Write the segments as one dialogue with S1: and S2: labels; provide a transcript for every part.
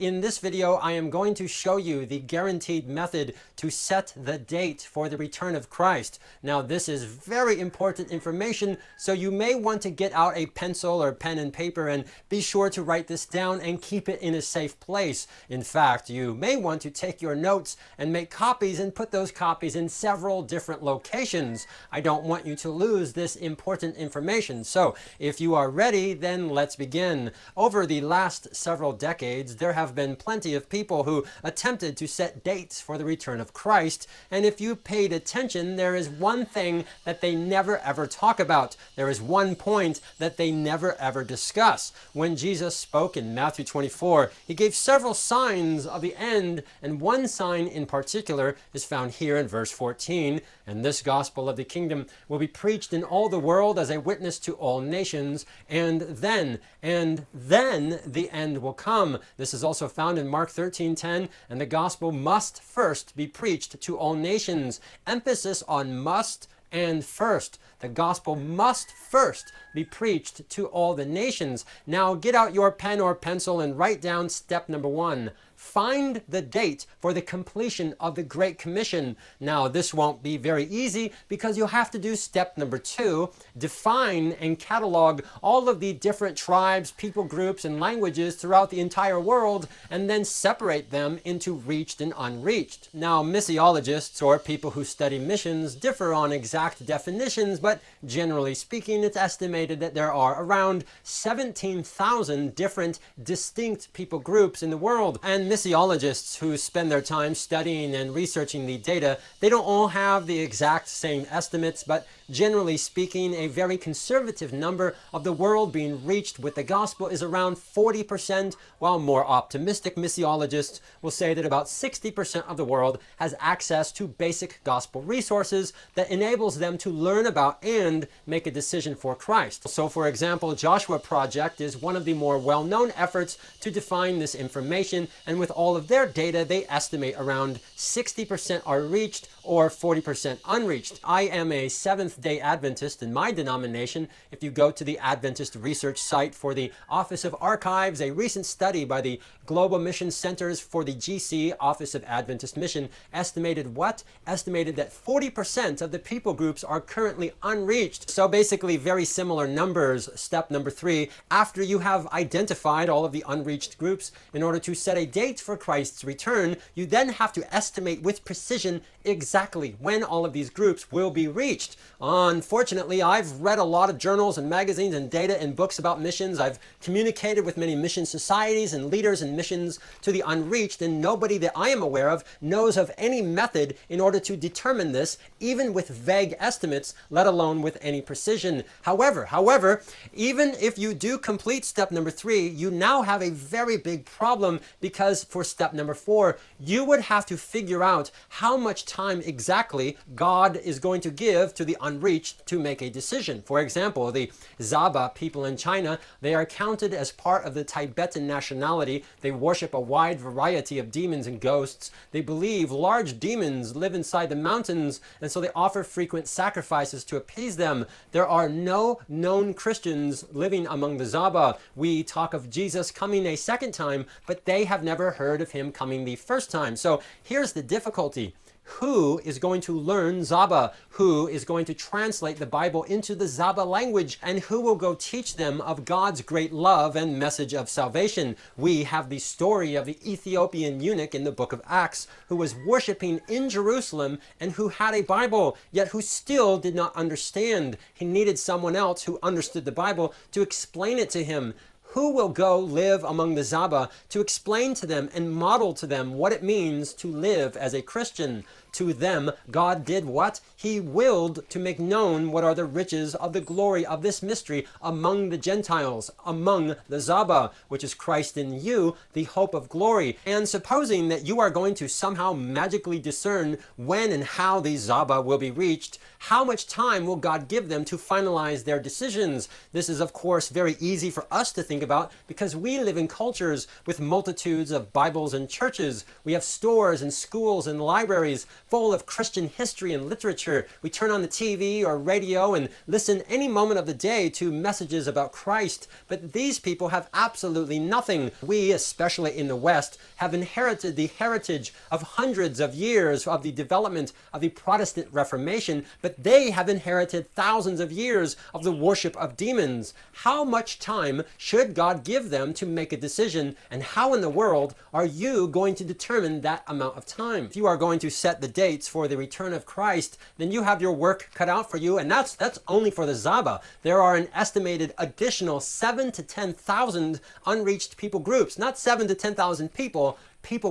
S1: In this video, I am going to show you the guaranteed method to set the date for the return of Christ. Now, this is very important information, so you may want to get out a pencil or pen and paper and be sure to write this down and keep it in a safe place. In fact, you may want to take your notes and make copies and put those copies in several different locations. I don't want you to lose this important information. So, if you are ready, then let's begin. Over the last several decades, there have been plenty of people who attempted to set dates for the return of Christ, and if you paid attention, there is one thing that they never ever talk about. There is one point that they never ever discuss. When Jesus spoke in Matthew 24, he gave several signs of the end, and one sign in particular is found here in verse 14. And this gospel of the kingdom will be preached in all the world as a witness to all nations, and then the end will come. This is also found in Mark 13:10, and the gospel must first be preached to all nations. Emphasis on must and first. The gospel must first be preached to all the nations. Now get out your pen or pencil and write down step number 1. Find the date for the completion of the Great Commission. Now, this won't be very easy because you'll have to do step number 2, define and catalog all of the different tribes, people groups, and languages throughout the entire world, and then separate them into reached and unreached. Now, missiologists, or people who study missions, differ on exact definitions, but generally speaking, it's estimated that there are around 17,000 different distinct people groups in the world. And missiologists who spend their time studying and researching the data, they don't all have the exact same estimates, but generally speaking, a very conservative number of the world being reached with the gospel is around 40%, while more optimistic missiologists will say that about 60% of the world has access to basic gospel resources that enables them to learn about and make a decision for Christ. So, for example, Joshua Project is one of the more well-known efforts to define this information, and with all of their data, they estimate around 60% are reached or 40% unreached. I am a Seventh-day Adventist in my denomination. If you go to the Adventist research site for the Office of Archives, a recent study by the Global Mission Centers for the GC, Office of Adventist Mission, estimated what? Estimated that 40% of the people groups are currently unreached. So basically very similar numbers. Step number 3, after you have identified all of the unreached groups, in order to set a date for Christ's return, you then have to estimate with precision exactly when all of these groups will be reached. Unfortunately, I've read a lot of journals and magazines and data and books about missions. I've communicated with many mission societies and leaders in missions to the unreached, and nobody that I am aware of knows of any method in order to determine this, even with vague estimates, let alone with any precision. However, even if you do complete step number 3, you now have a very big problem, because for step number 4, you would have to figure out how much time exactly God is going to give to the unreached to make a decision. For example, the Zaba people in China, they are counted as part of the Tibetan nationality. They worship a wide variety of demons and ghosts. They believe large demons live inside the mountains, and so they offer frequent sacrifices to appease them. There are no known Christians living among the Zaba. We talk of Jesus coming a second time, but they have never heard of him coming the first time. So here's the difficulty. Who is going to learn Zaba? Who is going to translate the Bible into the Zaba language? And who will go teach them of God's great love and message of salvation? We have the story of the Ethiopian eunuch in the book of Acts, who was worshiping in Jerusalem and who had a Bible, yet who still did not understand. He needed someone else who understood the Bible to explain it to him. Who will go live among the Zaba to explain to them and model to them what it means to live as a Christian? To them, God did what? He willed to make known what are the riches of the glory of this mystery among the Gentiles, among the Zaba, which is Christ in you, the hope of glory. And supposing that you are going to somehow magically discern when and how the Zaba will be reached, how much time will God give them to finalize their decisions? This is, of course, very easy for us to think think about, because we live in cultures with multitudes of Bibles and churches. We have stores and schools and libraries full of Christian history and literature. We turn on the TV or radio and listen any moment of the day to messages about Christ. But these people have absolutely nothing. We, especially in the West, have inherited the heritage of hundreds of years of the development of the Protestant Reformation, but they have inherited thousands of years of the worship of demons. How much time should God give them to make a decision, and how in the world are you going to determine that amount of time? If you are going to set the dates for the return of Christ, then you have your work cut out for you, and that's only for the Zaba. There are an estimated additional 7 to 10,000 unreached people groups, not 7 to 10,000 people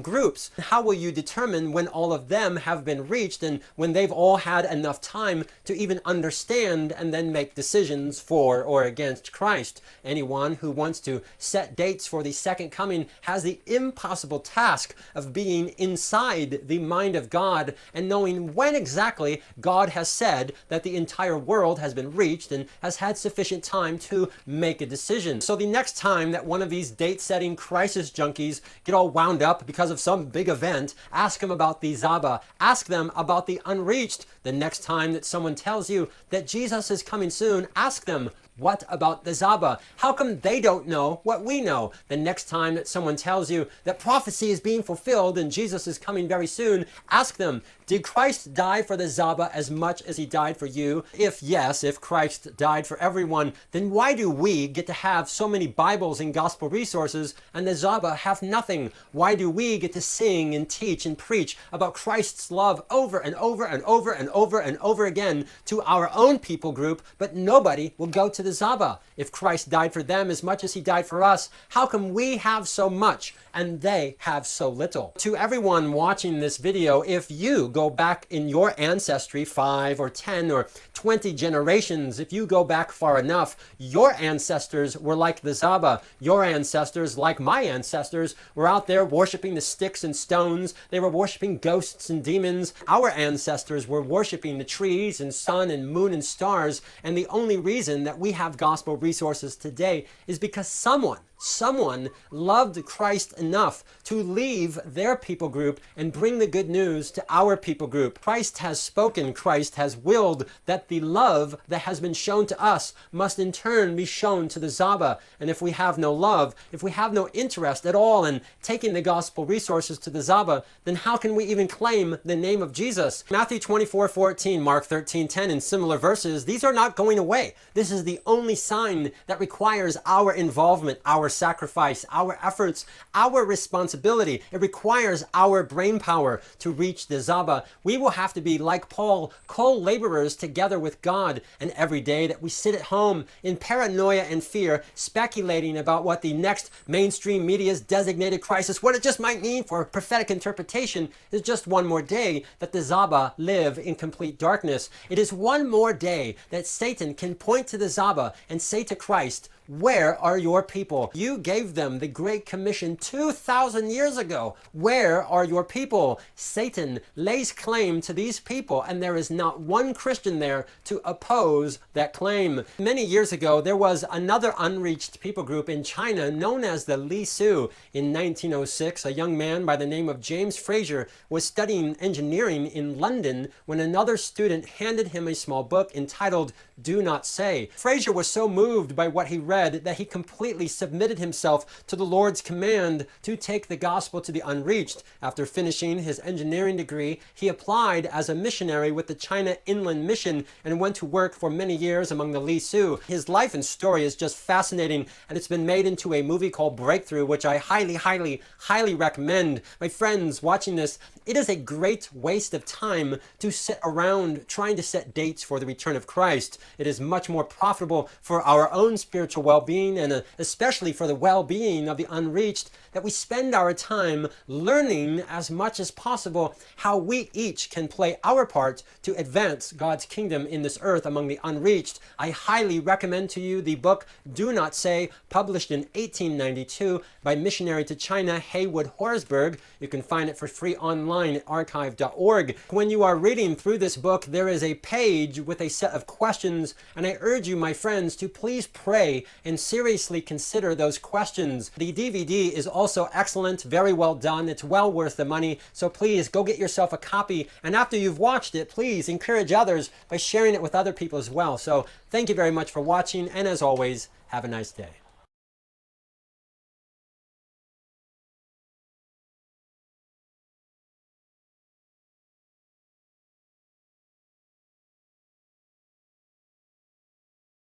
S1: groups. How will you determine when all of them have been reached and when they've all had enough time to even understand and then make decisions for or against Christ? Anyone who wants to set dates for the second coming has the impossible task of being inside the mind of God and knowing when exactly God has said that the entire world has been reached and has had sufficient time to make a decision. So the next time that one of these date-setting crisis junkies get all wound up because of some big event, ask them about the Zaba. Ask them about the unreached. The next time that someone tells you that Jesus is coming soon, ask them, what about the Zaba? How come they don't know what we know? The next time that someone tells you that prophecy is being fulfilled and Jesus is coming very soon, ask them, did Christ die for the Zaba as much as he died for you? If yes, if Christ died for everyone, then why do we get to have so many Bibles and gospel resources and the Zaba have nothing? Why do we get to sing and teach and preach about Christ's love over and over and over and over and over again to our own people group, but nobody will go to the Zaba? If Christ died for them as much as he died for us, how come we have so much and they have so little? To everyone watching this video, if you go back in your ancestry 5 or 10 or 20 generations, if you go back far enough, your ancestors were like the Zaba. Your ancestors, like my ancestors, were out there worshiping the sticks and stones. They were worshiping ghosts and demons. Our ancestors were worshiping the trees and sun and moon and stars. And the only reason that we have gospel resources today is because someone loved Christ enough to leave their people group and bring the good news to our people group. Christ has spoken, Christ has willed that the love that has been shown to us must in turn be shown to the Zaba. And if we have no love, if we have no interest at all in taking the gospel resources to the Zaba, then how can we even claim the name of Jesus? Matthew 24:14, Mark 13:10, and similar verses, these are not going away. This is the only sign that requires our involvement, our sacrifice, our efforts, our responsibility. It requires our brain power to reach the Zaba. We will have to be, like Paul, co-laborers together with God. And every day that we sit at home in paranoia and fear, speculating about what the next mainstream media's designated crisis, what it just might mean for prophetic interpretation, is just one more day that the Zaba live in complete darkness. It is one more day that Satan can point to the Zaba and say to Christ, where are your people? You gave them the Great Commission 2,000 years ago. Where are your people? Satan lays claim to these people, and there is not one Christian there to oppose that claim. Many years ago, there was another unreached people group in China known as the Li Su. In 1906, a young man by the name of James Fraser was studying engineering in London when another student handed him a small book entitled Do Not Say. Fraser was so moved by what he read that he completely submitted himself to the Lord's command to take the gospel to the unreached. After finishing his engineering degree, he applied as a missionary with the China Inland Mission and went to work for many years among the Li Su. His life and story is just fascinating, and it's been made into a movie called Breakthrough, which I highly recommend. My friends watching this, it is a great waste of time to sit around trying to set dates for the return of Christ. It is much more profitable for our own spiritual well-being and especially for the well-being of the unreached that we spend our time learning as much as possible how we each can play our part to advance God's kingdom in this earth among the unreached. I highly recommend to you the book Do Not Say, published in 1892 by missionary to China Haywood Horsburgh. You can find it for free online at archive.org. When you are reading through this book, there is a page with a set of questions, and I urge you, my friends, to please pray and seriously consider those questions. The DVD is also excellent, very well done. It's well worth the money. So please go get yourself a copy. And after you've watched it, please encourage others by sharing it with other people as well. So thank you very much for watching. And as always, have a nice day.